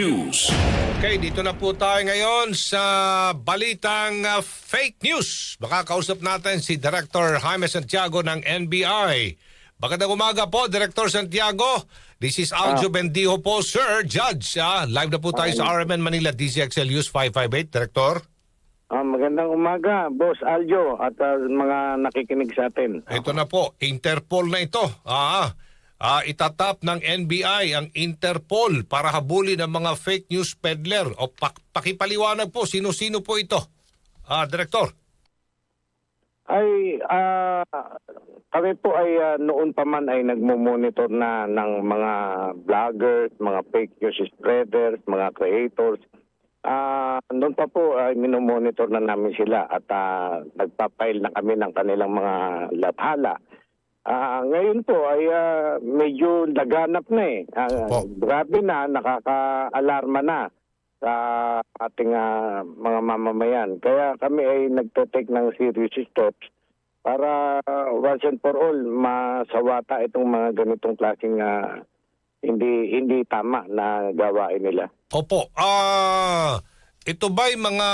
News. Okay, dito na po tayo ngayon sa balitang fake news. Makakausap natin si Director Jaime Santiago ng NBI. Magandang umaga po, Director Santiago. This is Aljo Bendijo po, Sir Judge. Live na po tayo sa RMN Manila DCXL News 558, Director. Magandang umaga, Boss Aljo at mga nakikinig sa atin. Ito na po, Interpol na ito. Itatap ng NBI ang Interpol para habulin ang mga fake news peddler. O pakipaliwanag po, sino-sino po ito, Director? Kami po ay noon pa man ay nagmo-monitor na ng mga vloggers, mga fake news spreaders, mga creators. Noon pa po ay minomonitor na namin sila at nagpapile na kami ng kanilang mga lathala. Ngayon po ay medyo laganap na eh. Grabe na, nakaka-alarma na sa ating mga mamamayan. Kaya kami ay nagte-take ng serious steps para once and for all masawata itong mga ganitong klaseng hindi tama na gawain nila. Opo. Ito ba'y mga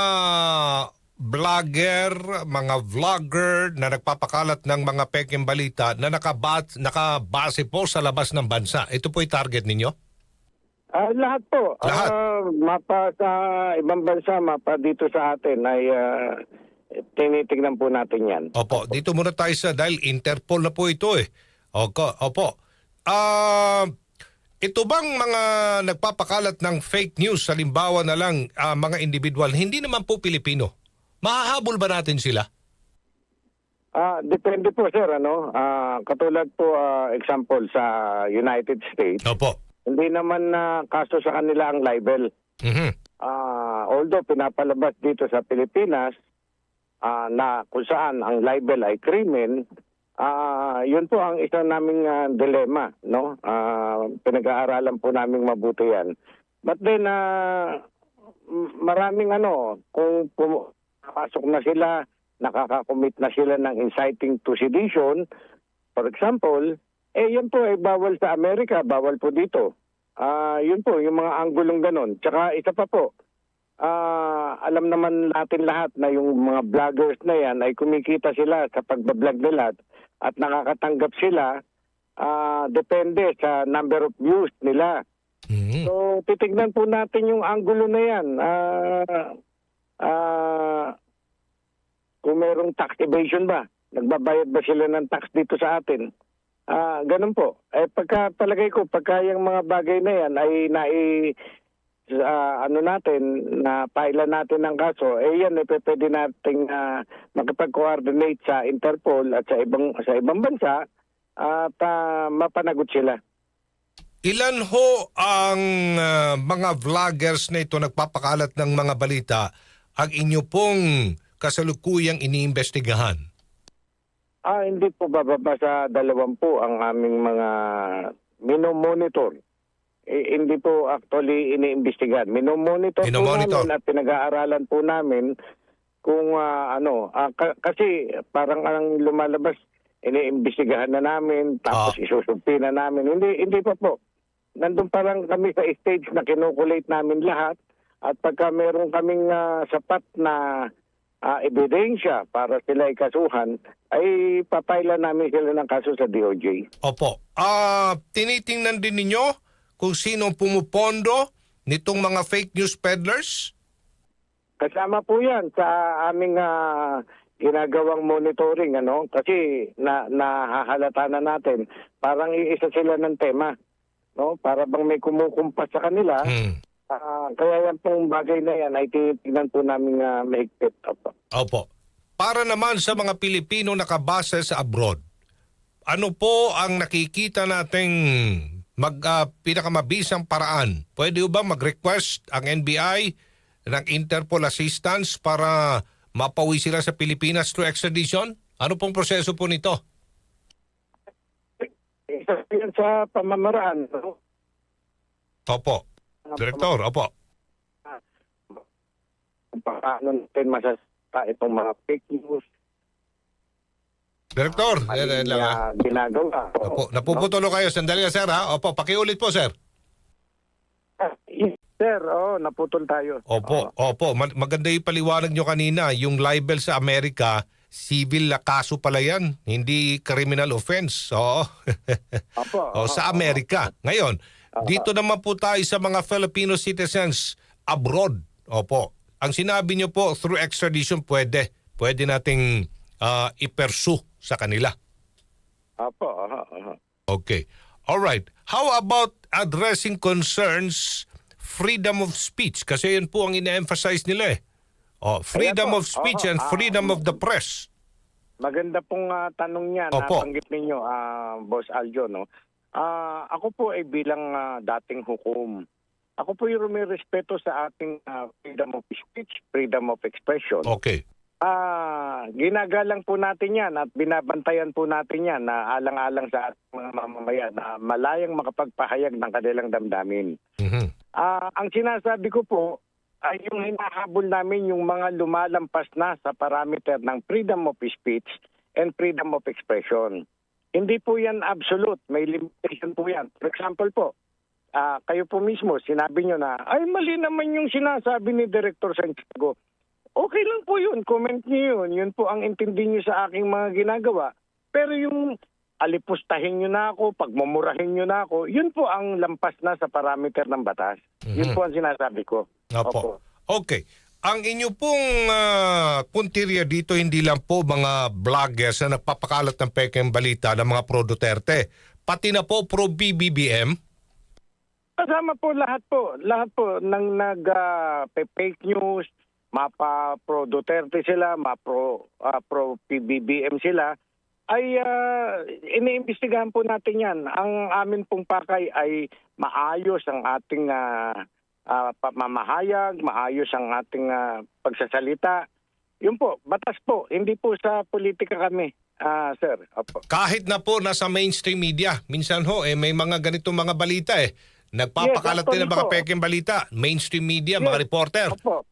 vlogger, mga vlogger na nagpapakalat ng mga peking balita na nakabase po sa labas ng bansa? Ito po'y target ninyo? Lahat po. Lahat? Mapa sa ibang bansa, mapa dito sa atin ay tinitignan po natin yan. Opo. Dito muna tayo dahil Interpol na po ito eh. Opo. Ito bang mga nagpapakalat ng fake news, halimbawa na lang mga individual, hindi naman po Pilipino? Mahahabol ba natin sila? Depende po sir, katulad po example sa United States. Opo. Hindi naman kaso sa kanila ang libel. Although pinapalabas dito sa Pilipinas na kung saan ang libel ay krimen, yun po ang isang naming dilema, no? Pinag-aaralan po naming mabuti yan. But then maraming kung pasok na sila, nakakakommit na sila ng inciting to sedition, for example, yan po ay bawal sa Amerika, bawal po dito. Yun po, yung mga anggulong ganon. Tsaka isa pa po, alam naman natin lahat na yung mga vloggers na yan ay kumikita sila sa pagbablog nila at nakakatanggap sila depende sa number of views nila. So, titignan po natin yung anggulo na yan. Kung merong tax evasion ba? Nagbabayad ba sila ng tax dito sa atin? Ganun po. Palagay ko, pagka yung mga bagay na yan ay napailan natin ng kaso, yan pwede nating makipag-coordinate sa Interpol at sa ibang bansa at mapanagot sila. Ilan ho ang mga vloggers na ito nagpapakalat ng mga balita ang inyo pong kasalukuyang iniimbestigahan? Hindi po bababa sa 20 ang aming mga minomonitor. Hindi po actually iniimbestigahan. Minomonitor po namin at pinag-aaralan po namin kung kasi parang ang lumalabas, iniimbestigahan na namin, tapos isusumpi na namin. Hindi pa po. Nandun parang kami sa stage na kinukulate namin lahat at pagka meron kaming sapat na ebidensya para sila ikasuhan, ay papailan namin sila ng kaso sa DOJ. Opo. Tinitingnan din ninyo kung sino pumupondo nitong mga fake news peddlers? Kasama po yan sa aming ginagawang monitoring, kasi nahahalata na natin, parang iisa sila ng tema, no? Para bang may kumukumpas sa kanila. Kaya yan pong bagay na yan ay tinitignan po namin mahigpit. Opo. Para naman sa mga Pilipino nakabase sa abroad, ano po ang nakikita nating pinakamabisang paraan? Pwede ba mag-request ang NBI ng Interpol assistance para mapawi sila sa Pilipinas through extradition? Ano pong proseso po nito? Isa yan sa pamamaraan. No? Opo. Direktor, opo. Paano natin masasata itong mga fake news? Direktor, ginagawa. Opo, napuputulo kayo. Sandali na, sir, ha? Opo, pakiulit po, sir. Sir, naputol tayo. Opo, opo. Maganda yung paliwanag nyo kanina. Yung libel sa Amerika, civil na kaso pala yan. Hindi criminal offense. Oo. Opo. Sa Amerika. Ngayon, dito naman po tayo sa mga Filipino citizens abroad. Opo. Ang sinabi nyo po, through extradition, pwede. Pwede nating i-pursue sa kanila. Opo. Okay. All right. How about addressing concerns freedom of speech? Kasi yun po ang ina-emphasize nila eh. Freedom Ayan po. of speech and freedom of the press. Maganda pong tanong niya na Opo. banggit ninyo, Boss Aljo, no? Ako po ay bilang dating hukom. Ako po yung rumirespeto sa ating freedom of speech, freedom of expression. Okay. Ginagalang po natin yan at binabantayan po natin yan na alang-alang sa ating mga mamamayan na malayang makapagpahayag ng kanilang damdamin. Mhm. Ang sinasabi ko po ay yung hinahabol namin yung mga lumalampas na sa parameter ng freedom of speech and freedom of expression. Hindi po yan absolute, may limitation po yan. For example po, kayo po mismo, sinabi nyo na, ay mali naman yung sinasabi ni Director Santiago. Okay lang po yun, comment niyo yun. Yun po ang intindi niyo sa aking mga ginagawa. Pero yung alipustahin nyo na ako, pagmumurahin nyo na ako, yun po ang lampas na sa parameter ng batas. Yun po ang sinasabi ko. Opo. Okay. Ang inyo pong puntirya dito, hindi lang po mga vloggers na nagpapakalat ng pekeng balita ng mga pro-Duterte. Pati na po pro-BBBM. Kasama po lahat po. Lahat po ng nag-fake news, mapa pro-Duterte sila, pro-PBBM sila, ay iniimbestigahan po natin yan. Ang amin pong pakay ay maayos ang ating pamamahayag, maayos ang ating pagsasalita. Yun po, batas po, hindi po sa politika kami, sir. Opo. Kahit na po nasa mainstream media, minsan may mga ganitong mga balita eh. Nagpapakalat din ng mga pekeng balita. Mainstream media, mga reporter. Opo.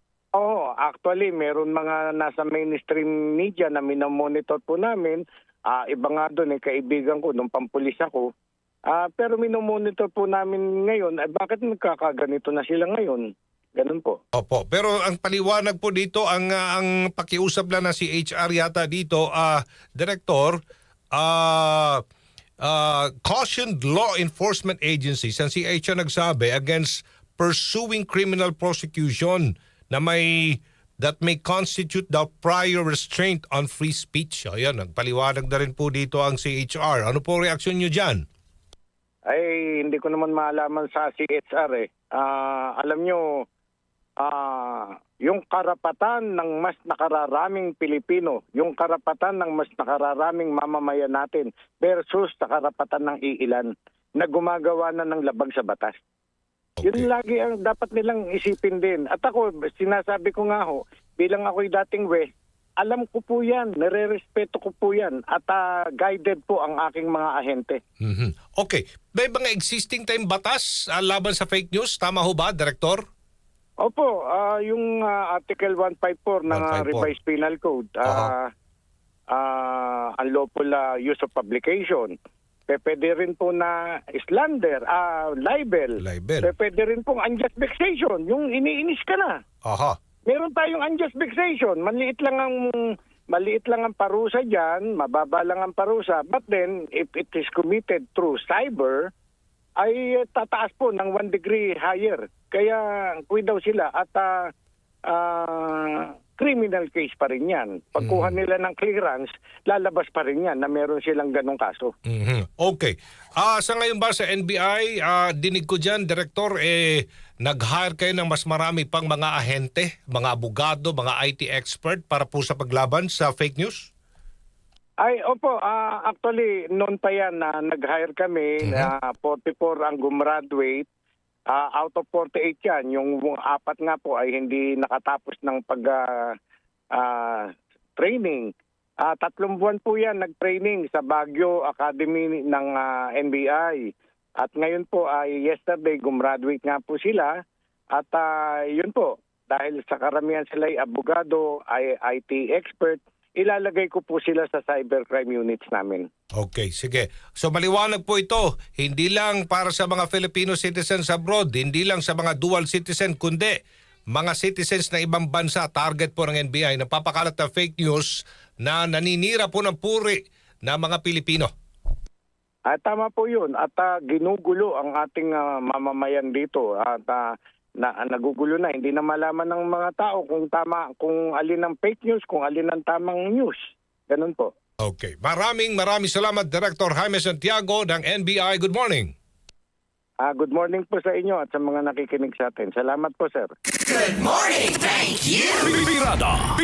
Actually, meron mga nasa mainstream media na minomonitor po namin. Iba nga doon, kaibigan ko, nung pampulis ako. Pero minomonitor po namin ngayon, bakit nagkakaganito na sila ngayon? Ganun po. Opo. Pero ang paliwanag po dito, ang pakiusap lang na si HR yata dito, Director, cautioned law enforcement agencies, ang CHR nagsabi, against pursuing criminal prosecution na that may constitute the prior restraint on free speech. Ayan, nagpaliwanag na rin po dito ang CHR. Ano po reaksyon nyo dyan? Ay, hindi ko naman maalaman sa CHR eh. Alam nyo, yung karapatan ng mas nakararaming Pilipino, yung karapatan ng mas nakararaming mamamayan natin versus sa karapatan ng iilan na gumagawa na ng labag sa batas. Okay. Yun lagi ang dapat nilang isipin din. At ako, sinasabi ko nga bilang ako'y dating alam ko po yan, nare-respeto ko po yan at guided po ang aking mga ahente. Mhm. Okay. May mga existing tayong batas laban sa fake news? Tama ho ba, Director? Opo, yung Article 154 ng 154. Revised Penal Code, unlawful use of publication. Pwede rin po na slander, libel. Pwede rin pong unjust vexation, yung iniinis ka na. Aha. Meron tayong unjust vexation, maliit lang ang parusa diyan, mababa lang ang parusa. But then if it is committed through cyber, ay tataas po ng 1 degree higher. Kaya daw sila at criminal case pa rin yan. Pagkuha nila ng clearance, lalabas pa rin yan na meron silang ganong kaso. Okay. Sa ngayon ba sa NBI, dinig ko dyan, Director, nag-hire kayo ng mas marami pang mga ahente, mga abogado, mga IT expert para po sa paglaban sa fake news? Ay, opo. Actually, noon pa yan na nag-hire kami, 44 ang gumraduate. Out of 48 yan, yung 4 nga po ay hindi nakatapos ng training. 3 buwan po yan nag-training sa Baguio Academy ng NBI. At ngayon po ay yesterday gumraduate nga po sila. At yun po, dahil sa karamihan sila ay abogado, ay IT expert, ilalagay ko po sila sa cybercrime units namin. Okay, sige. So maliwanag po ito, hindi lang para sa mga Filipino citizens abroad, hindi lang sa mga dual citizen, kundi mga citizens na ibang bansa, target po ng NBI, na papakalat ng fake news na naninira po ng puri na mga Pilipino. Tama po yun. At ginugulo ang ating mamamayan dito. At nagugulo na. Hindi na malaman ng mga tao kung alin ang fake news, kung alin ang tamang news. Ganun po. Okay. Maraming salamat, Director Jaime Santiago ng NBI. Good morning. Good morning po sa inyo at sa mga nakikinig sa atin. Salamat po, sir. Good morning, thank you. Pirada